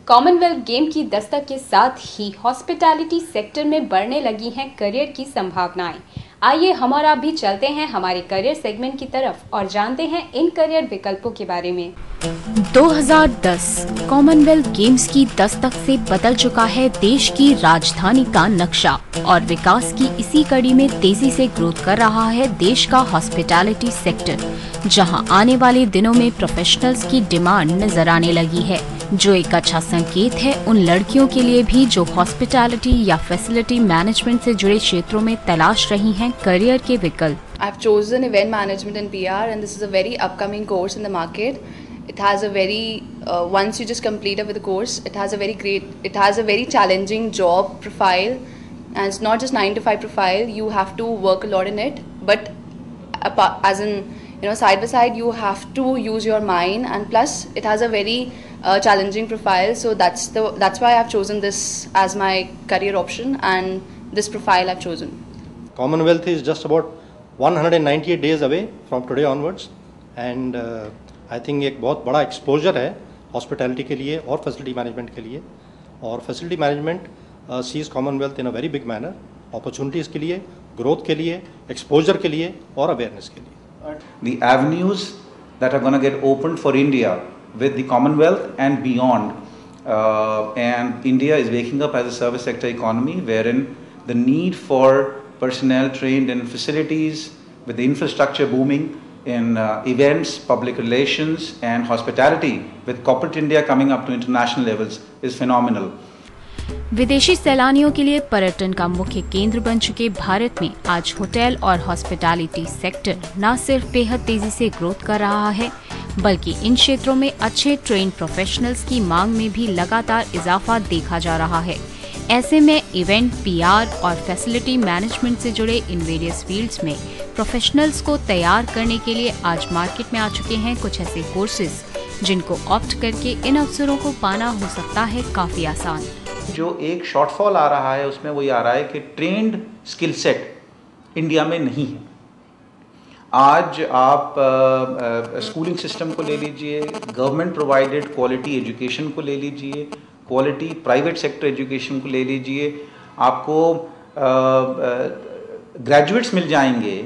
Commonwealth game की दस्तक के साथ ही हॉस्पिटैलिटी सेक्टर में बढ़ने लगी हैं करियर की संभावनाएं। आइए हम और आप भी चलते हैं हमारे करियर सेगमेंट की तरफ और जानते हैं इन करियर विकल्पों के बारे में। 2010 कॉमनवेल्थ गेम्स की दस्तक से बदल चुका है देश की राजधानी का नक्शा और विकास की इसी कड़ी में तेजी से ग्रोथ कर रहा है देश का हॉस्पिटैलिटी सेक्टर, जहां आने वाले दिनों में प्रोफेशनल्स की डिमांड नजर आने लगी है, जो एक अच्छा संकेत है उन लड़कियों के लिए भी जो हॉस्पिटैलिटी या फैसिलिटी मैनेजमेंट से जुड़े क्षेत्रों में तलाश रही हैं करियर के विकल्प। I've chosen event management and PR, and this is a very upcoming course in the market. It has a very once you just complete it with the course, it has a very challenging job profile, and it's not just 9 to 5 profile. You have to work a lot in it, but as in side by side you have to use your mind, and plus it has a very challenging profile. So that's why I've chosen this as my career option, and this profile I've chosen. Commonwealth is just about 198 days away from today onwards, and I think एक बहुत बड़ा exposure है hospitality के लिए और facility management के लिए, और facility management sees Commonwealth in a very big manner, opportunities के लिए, ग्रोथ के लिए, एक्सपोजर के लिए और अवेयरनेस के लिए। The avenues that are going to get opened for India with the Commonwealth and beyond, and India is waking up as a service sector economy wherein the need for personnel trained in facilities, with the infrastructure booming in events, public relations and hospitality, with corporate India coming up to international levels, is phenomenal. विदेशी सैलानियों के लिए पर्यटन का मुख्य केंद्र बन चुके भारत में आज होटल और हॉस्पिटैलिटी सेक्टर न सिर्फ बेहद तेजी से ग्रोथ कर रहा है, बल्कि इन क्षेत्रों में अच्छे ट्रेन प्रोफेशनल्स की मांग में भी लगातार इजाफा देखा जा रहा है। ऐसे में इवेंट, पीआर और फैसिलिटी मैनेजमेंट से जुड़े इन वेरियस फील्ड्स में प्रोफेशनल्स को तैयार करने के लिए आज मार्केट में आ चुके हैं कुछ ऐसे कोर्सेज जिनको ऑप्ट करके इन अवसरों को पाना हो सकता है काफी आसान। जो एक शॉर्टफॉल आ रहा है उसमें वही आ रहा है कि ट्रेंड स्किल सेट इंडिया में नहीं है। आज आप स्कूलिंग सिस्टम को ले लीजिए, गवर्नमेंट प्रोवाइडेड क्वालिटी एजुकेशन को ले लीजिए, क्वालिटी प्राइवेट सेक्टर एजुकेशन को ले लीजिए, आपको ग्रेजुएट्स मिल जाएंगे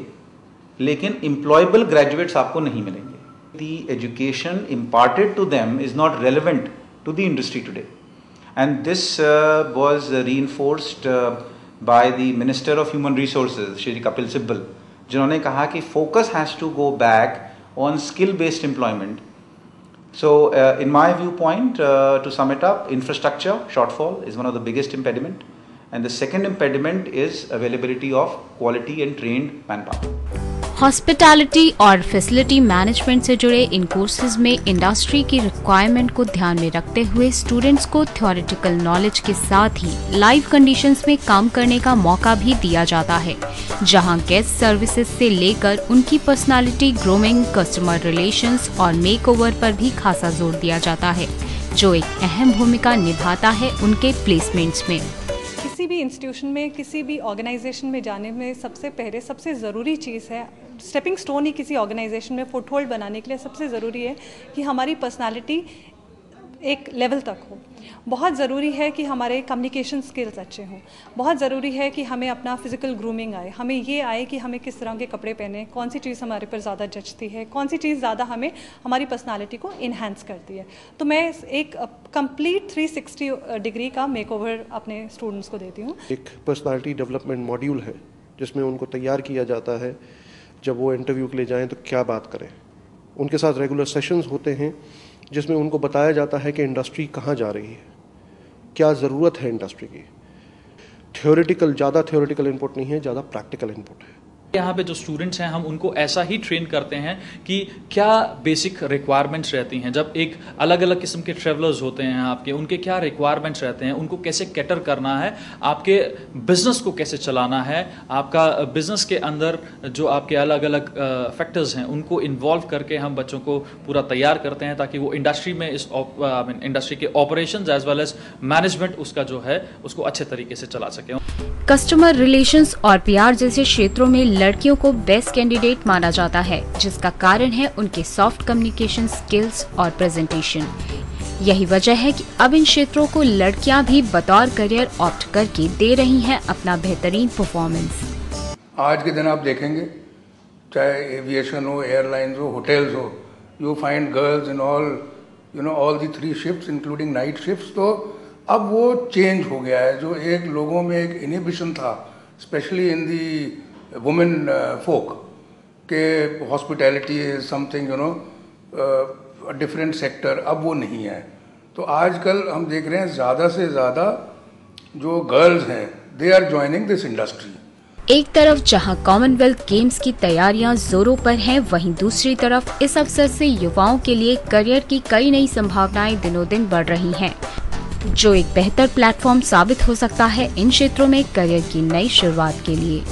लेकिन एम्प्लॉयबल ग्रेजुएट्स आपको नहीं मिलेंगे। The education imparted to them is not relevant to the industry today, and this was reinforced by the minister of human resources Shri Kapil Sibal, जिन्होंने कहा कि focus has to go back on skill based employment. So, in my viewpoint, to sum it up, infrastructure shortfall is one of the biggest impediment, and the second impediment is availability of quality and trained manpower. Hospitality और facility management से जुड़े इन courses में industry की requirement को ध्यान में रखते हुए स्टूडेंट्स को थ्योरेटिकल नॉलेज के साथ ही लाइव कंडीशंस में काम करने का मौका भी दिया जाता है, जहां गेस्ट सर्विसेज से लेकर उनकी पर्सनालिटी ग्रूमिंग, कस्टमर रिलेशंस और मेकओवर पर भी खासा जोर दिया जाता है, जो एक अहम भूमिका निभाता है उनके प्लेसमेंट्स में। किसी भी इंस्टीट्यूशन में, किसी भी ऑर्गेनाइजेशन में जाने में सबसे ज़रूरी चीज़ है, स्टेपिंग स्टोन ही किसी ऑर्गेनाइजेशन में फुटहोल्ड बनाने के लिए सबसे ज़रूरी है कि हमारी पर्सनालिटी एक लेवल तक हो। बहुत ज़रूरी है कि हमारे कम्युनिकेशन स्किल्स अच्छे हों। बहुत ज़रूरी है कि हमें अपना फिजिकल ग्रूमिंग आए, हमें ये आए कि हमें किस तरह के कपड़े पहने, कौन सी चीज़ हमारे पर ज़्यादा जचती है, कौन सी चीज़ ज़्यादा हमें हमारी पर्सनालिटी को इन्हांस करती है। तो मैं एक कंप्लीट 360 डिग्री का मेकओवर अपने स्टूडेंट्स को देती हूँ। एक पर्सनालिटी डेवलपमेंट मॉड्यूल है जिसमें उनको तैयार किया जाता है, जब वो इंटरव्यू के लिए जाएँ तो क्या बात करें। उनके साथ रेगुलर सेशंस होते हैं जिसमें उनको बताया जाता है कि इंडस्ट्री कहाँ जा रही है, क्या ज़रूरत है इंडस्ट्री की। ज़्यादा थ्योरेटिकल इनपुट नहीं है, ज़्यादा प्रैक्टिकल इनपुट है। यहाँ पे जो स्टूडेंट्स हैं हम उनको ऐसा ही ट्रेन करते हैं कि क्या बेसिक रिक्वायरमेंट्स रहती हैं। जब एक अलग अलग किस्म के ट्रेवलर्स होते हैं आपके, उनके क्या रिक्वायरमेंट्स रहते हैं, उनको कैसे कैटर करना है, आपके बिजनेस को कैसे चलाना है, आपका बिजनेस के अंदर जो आपके अलग अलग फैक्टर्स हैं उनको इन्वॉल्व करके हम बच्चों को पूरा तैयार करते हैं ताकि वो इंडस्ट्री में इंडस्ट्री के operations as well as management उसका जो है उसको अच्छे तरीके से चला सकें। कस्टमर रिलेशंस और पीआर जैसे क्षेत्रों में लड़कियों को बेस्ट कैंडिडेट माना जाता है, जिसका कारण है उनके सॉफ्ट कम्युनिकेशन स्किल्स और प्रेजेंटेशन। यही वजह है कि अब इन क्षेत्रों को लड़कियां भी बतौर करियर ऑप्ट करके दे रही हैं अपना बेहतरीन परफॉर्मेंस। आज के दिन आप देखेंगे, चाहे एविएशन हो, एयरलाइंस हो, होटल्स हो, you find girls in all the 3 shifts including night shifts. तो अब वो चेंज हो गया है। जो एक लोगों में एक इनहिबिशन था, स्पेशली इन दी वुमेन फोक, के hospitality is something different sector, अब वो नहीं है। तो आजकल हम देख रहे हैं ज़्यादा से ज़्यादा जो गर्ल्स हैं they are joining this industry. एक तरफ जहां कॉमनवेल्थ गेम्स की तैयारियां जोरों पर हैं, वहीं दूसरी तरफ इस अवसर से युवाओं के लिए करियर की कई नई संभावनाएं दिनों दिन बढ़ रही हैं, जो एक बेहतर प्लेटफॉर्म साबित हो सकता है इन क्षेत्रों में करियर की नई शुरुआत के लिए।